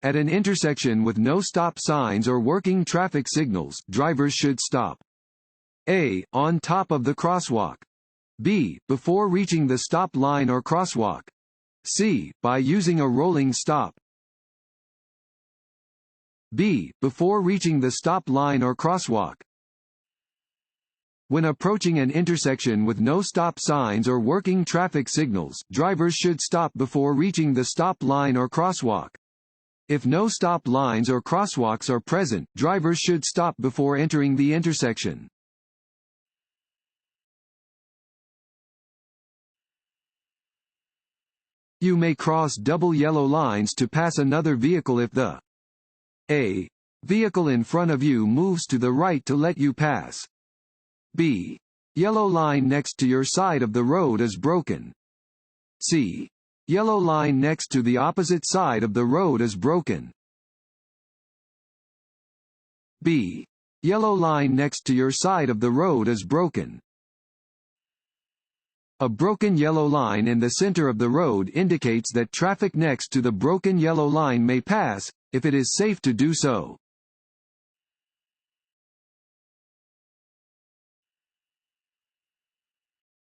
At an intersection with no stop signs or working traffic signals, drivers should stop. A. On top of the crosswalk. B. Before reaching the stop line or crosswalk. C. By using a rolling stop. B. Before reaching the stop line or crosswalk. When approaching an intersection with no stop signs or working traffic signals, drivers should stop before reaching the stop line or crosswalk. If no stop lines or crosswalks are present, drivers should stop before entering the intersection. You may cross double yellow lines to pass another vehicle if the A. Vehicle in front of you moves to the right to let you pass. B. Yellow line next to your side of the road is broken. C. Yellow line next to the opposite side of the road is broken. B. Yellow line next to your side of the road is broken. A broken yellow line in the center of the road indicates that traffic next to the broken yellow line may pass, if it is safe to do so.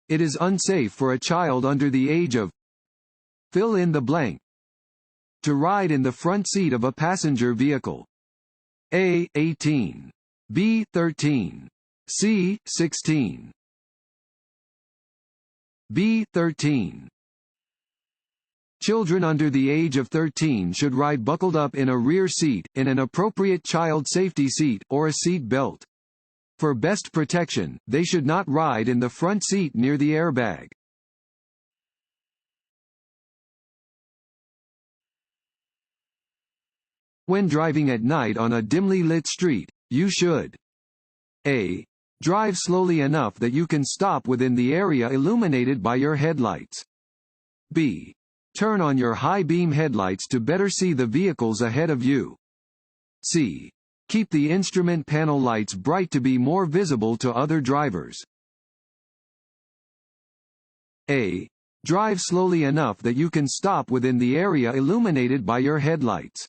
It is unsafe for a child under the age of. Fill in the blank. To ride in the front seat of a passenger vehicle. A. 18. B. 13. C. 16. B. 13. Children under the age of 13 should ride buckled up in a rear seat, in an appropriate child safety seat, or a seat belt. For best protection, they should not ride in the front seat near the airbag. When driving at night on a dimly lit street, you should A. Drive slowly enough that you can stop within the area illuminated by your headlights. B. Turn on your high-beam headlights to better see the vehicles ahead of you. C. Keep the instrument panel lights bright to be more visible to other drivers. A. Drive slowly enough that you can stop within the area illuminated by your headlights.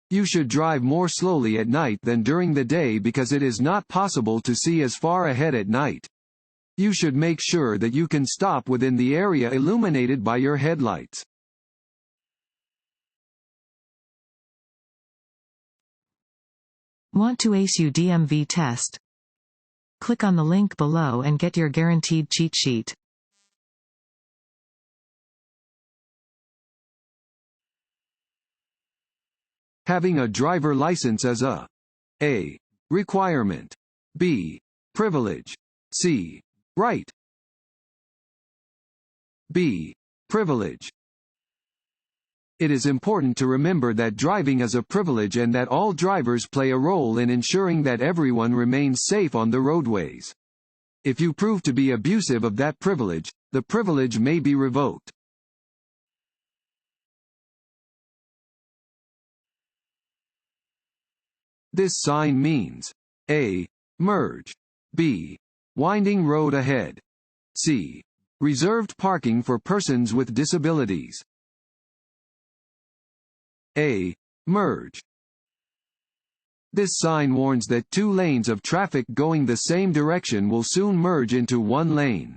You should drive more slowly at night than during the day because it is not possible to see as far ahead at night. You should make sure that you can stop within the area illuminated by your headlights. Want to ace your DMV test? Click on the link below and get your guaranteed cheat sheet. Having a driver license is a requirement, B. Privilege, C. Right. B. Privilege. It is important to remember that driving is a privilege and that all drivers play a role in ensuring that everyone remains safe on the roadways. If you prove to be abusive of that privilege, the privilege may be revoked. This sign means A. Merge. B. Winding road ahead. C. Reserved parking for persons with disabilities. A. Merge. This sign warns that two lanes of traffic going the same direction will soon merge into one lane.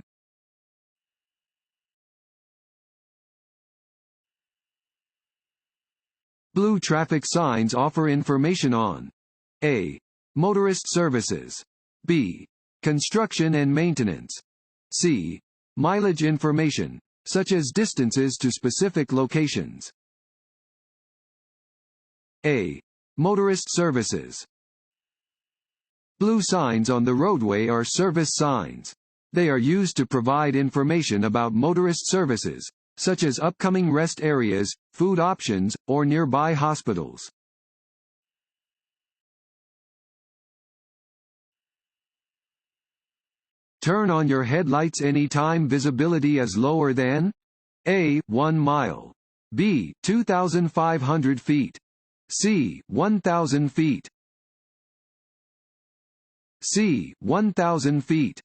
Blue traffic signs offer information on A. Motorist services. B. Construction and maintenance. C. Mileage information, such as distances to specific locations. A. Motorist services. Blue signs on the roadway are service signs. They are used to provide information about motorist services, such as upcoming rest areas, food options, or nearby hospitals. Turn on your headlights anytime visibility is lower than A. 1 mile. B. 2,500 feet. C. 1,000 feet. C. 1,000 feet.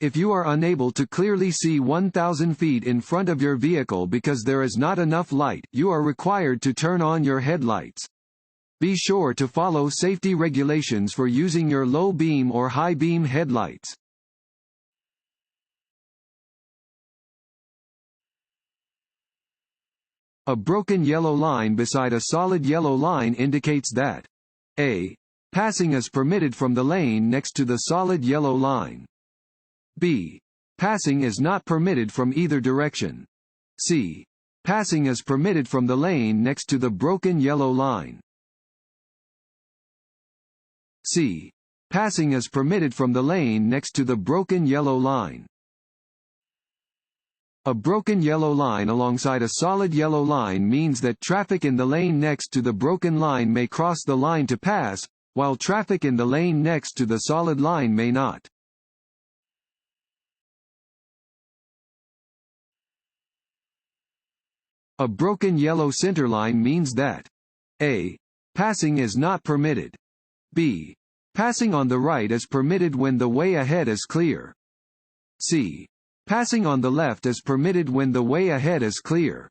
If you are unable to clearly see 1,000 feet in front of your vehicle because there is not enough light, you are required to turn on your headlights. Be sure to follow safety regulations for using your low beam or high beam headlights. A broken yellow line beside a solid yellow line indicates that A. Passing is permitted from the lane next to the solid yellow line. B. Passing is not permitted from either direction. C. Passing is permitted from the lane next to the broken yellow line. C. Passing is permitted from the lane next to the broken yellow line. A broken yellow line alongside a solid yellow line means that traffic in the lane next to the broken line may cross the line to pass, while traffic in the lane next to the solid line may not. A broken yellow centerline means that A. Passing is not permitted. B. Passing on the right is permitted when the way ahead is clear. C. Passing on the left is permitted when the way ahead is clear.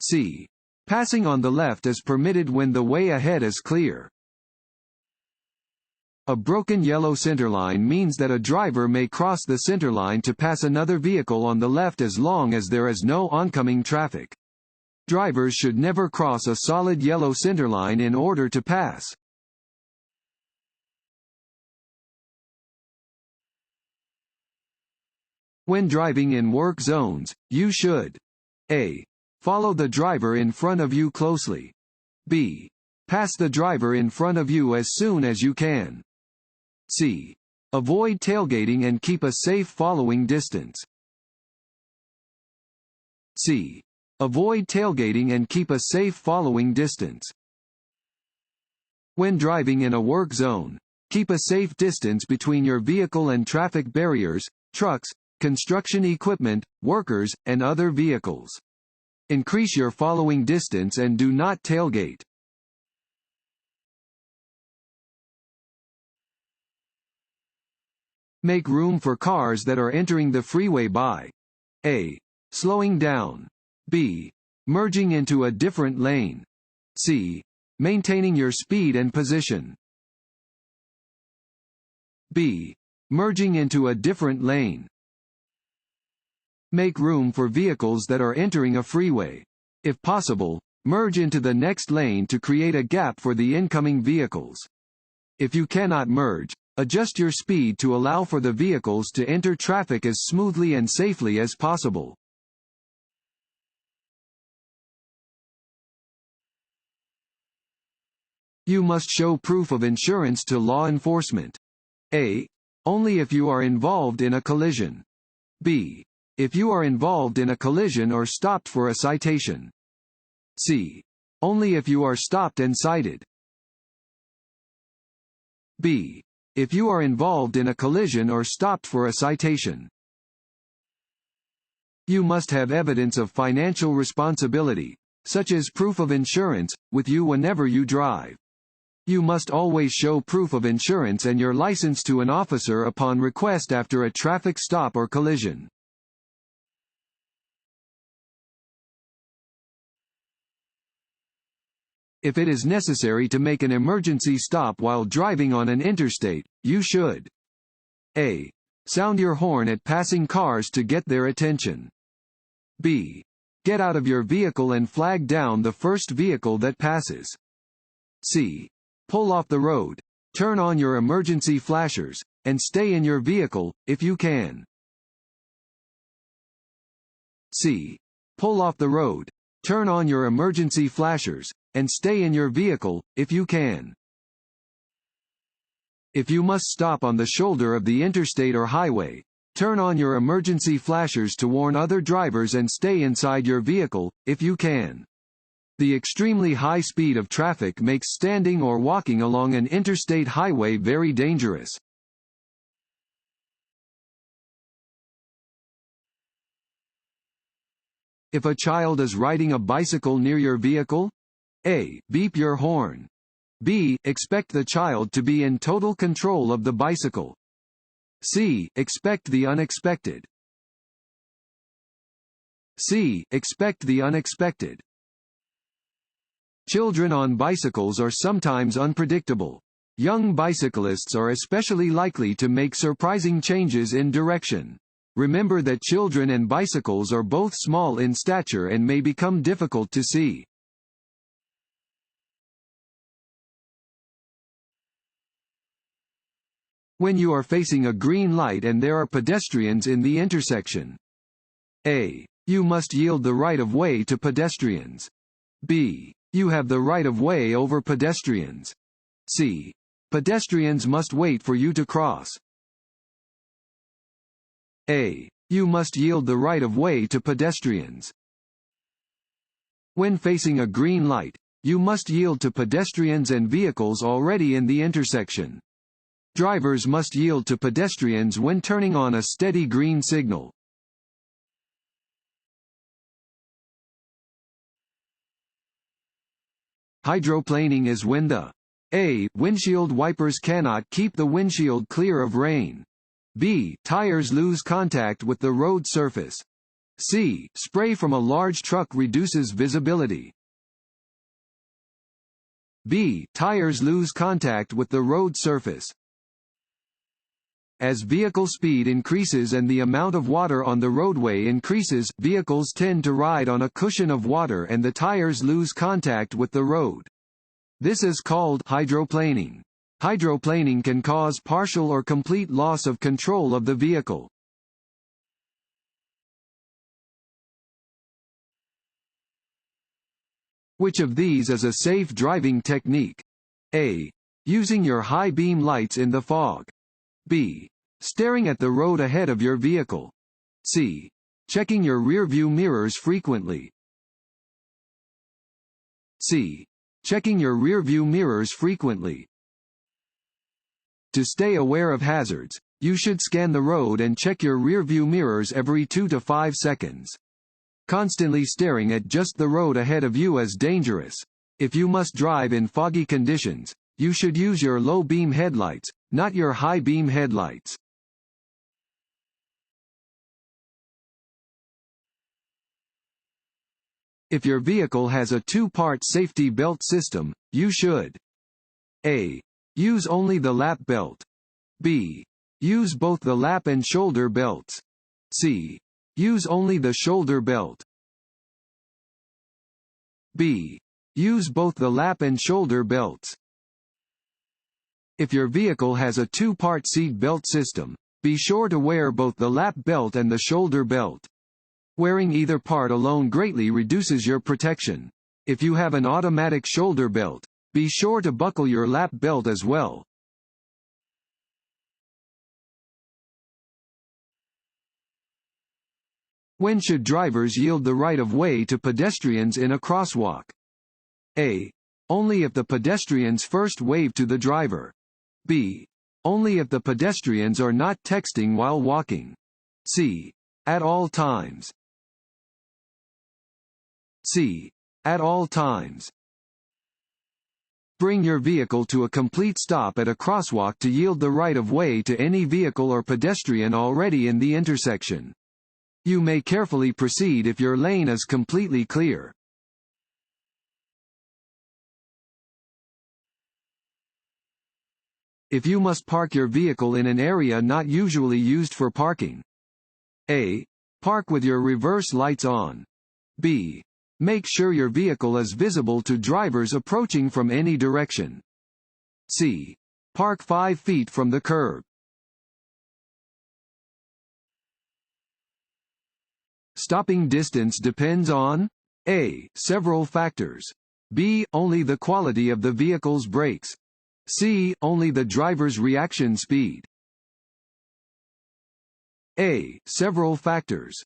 C. Passing on the left is permitted when the way ahead is clear. A broken yellow centerline means that a driver may cross the centerline to pass another vehicle on the left as long as there is no oncoming traffic. Drivers should never cross a solid yellow centerline in order to pass. When driving in work zones, you should A. Follow the driver in front of you closely. B. Pass the driver in front of you as soon as you can. C. Avoid tailgating and keep a safe following distance. C. Avoid tailgating and keep a safe following distance. When driving in a work zone, keep a safe distance between your vehicle and traffic barriers, trucks, construction equipment, workers, and other vehicles. Increase your following distance and do not tailgate. Make room for cars that are entering the freeway by A. Slowing down. B. Merging into a different lane. C. Maintaining your speed and position. B. Merging into a different lane. Make room for vehicles that are entering a freeway. If possible, merge into the next lane to create a gap for the incoming vehicles. If you cannot merge, adjust your speed to allow for the vehicles to enter traffic as smoothly and safely as possible. You must show proof of insurance to law enforcement. A. Only if you are involved in a collision. B. If you are involved in a collision or stopped for a citation. C. Only if you are stopped and cited. B. If you are involved in a collision or stopped for a citation. You must have evidence of financial responsibility, such as proof of insurance, with you whenever you drive. You must always show proof of insurance and your license to an officer upon request after a traffic stop or collision. If it is necessary to make an emergency stop while driving on an interstate, you should A. Sound your horn at passing cars to get their attention. B. Get out of your vehicle and flag down the first vehicle that passes. C. Pull off the road, turn on your emergency flashers, and stay in your vehicle, if you can. C. Pull off the road, turn on your emergency flashers, and stay in your vehicle, if you can. If you must stop on the shoulder of the interstate or highway, turn on your emergency flashers to warn other drivers and stay inside your vehicle, if you can. The extremely high speed of traffic makes standing or walking along an interstate highway very dangerous. If a child is riding a bicycle near your vehicle, A. Beep your horn. B. Expect the child to be in total control of the bicycle. C. Expect the unexpected. C. Expect the unexpected. Children on bicycles are sometimes unpredictable. Young bicyclists are especially likely to make surprising changes in direction. Remember that children and bicycles are both small in stature and may become difficult to see. When you are facing a green light and there are pedestrians in the intersection. A. You must yield the right of way to pedestrians. B. You have the right of way over pedestrians. C. Pedestrians must wait for you to cross. A. You must yield the right of way to pedestrians. When facing a green light, you must yield to pedestrians and vehicles already in the intersection. Drivers must yield to pedestrians when turning on a steady green signal. Hydroplaning is when the A. Windshield wipers cannot keep the windshield clear of rain. B. Tires lose contact with the road surface. C. Spray from a large truck reduces visibility. B. Tires lose contact with the road surface. As vehicle speed increases and the amount of water on the roadway increases, vehicles tend to ride on a cushion of water and the tires lose contact with the road. This is called hydroplaning. Hydroplaning can cause partial or complete loss of control of the vehicle. Which of these is a safe driving technique? A. Using your high beam lights in the fog. B. Staring at the road ahead of your vehicle. C. Checking your rearview mirrors frequently. C. Checking your rearview mirrors frequently. To stay aware of hazards, you should scan the road and check your rearview mirrors every 2 to 5 seconds. Constantly staring at just the road ahead of you is dangerous. If you must drive in foggy conditions, you should use your low beam headlights, not your high beam headlights. If your vehicle has a two-part safety belt system, you should A. Use only the lap belt. B. Use both the lap and shoulder belts. C. Use only the shoulder belt. B. Use both the lap and shoulder belts. If your vehicle has a two-part seat belt system, be sure to wear both the lap belt and the shoulder belt. Wearing either part alone greatly reduces your protection. If you have an automatic shoulder belt, be sure to buckle your lap belt as well. When should drivers yield the right of way to pedestrians in a crosswalk? A. Only if the pedestrians first wave to the driver. B. Only if the pedestrians are not texting while walking. C. At all times. C. At all times. Bring your vehicle to a complete stop at a crosswalk to yield the right of way to any vehicle or pedestrian already in the intersection. You may carefully proceed if your lane is completely clear. If you must park your vehicle in an area not usually used for parking. A. Park with your reverse lights on. B. Make sure your vehicle is visible to drivers approaching from any direction. C. Park 5 feet from the curb. Stopping distance depends on A. Several factors. B. Only the quality of the vehicle's brakes. C. Only the driver's reaction speed. A. Several factors.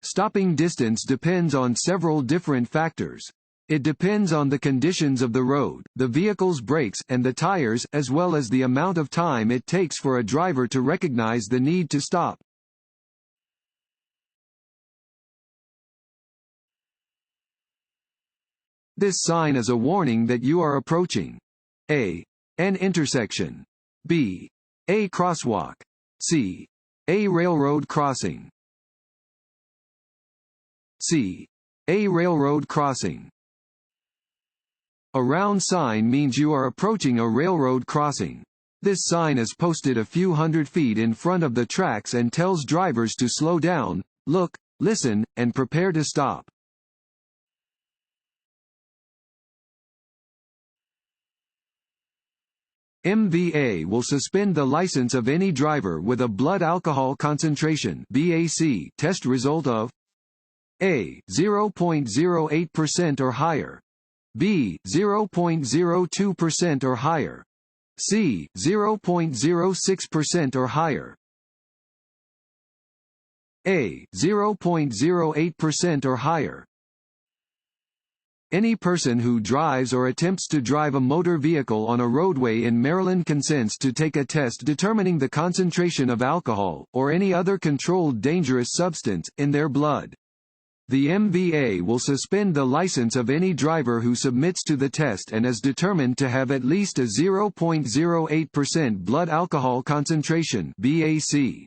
Stopping distance depends on several different factors. It depends on the conditions of the road, the vehicle's brakes, and the tires, as well as the amount of time it takes for a driver to recognize the need to stop. This sign is a warning that you are approaching A. An intersection. B. A crosswalk. C. A railroad crossing. C. A railroad crossing. A round sign means you are approaching a railroad crossing. This sign is posted a few hundred feet in front of the tracks and tells drivers to slow down, look, listen, and prepare to stop. MVA will suspend the license of any driver with a blood alcohol concentration (BAC) test result of A. 0.08% or higher, B. 0.02% or higher, C. 0.06% or higher. A. 0.08% or higher. Any person who drives or attempts to drive a motor vehicle on a roadway in Maryland consents to take a test determining the concentration of alcohol, or any other controlled dangerous substance, in their blood. The MVA will suspend the license of any driver who submits to the test and is determined to have at least a 0.08% blood alcohol concentration (BAC).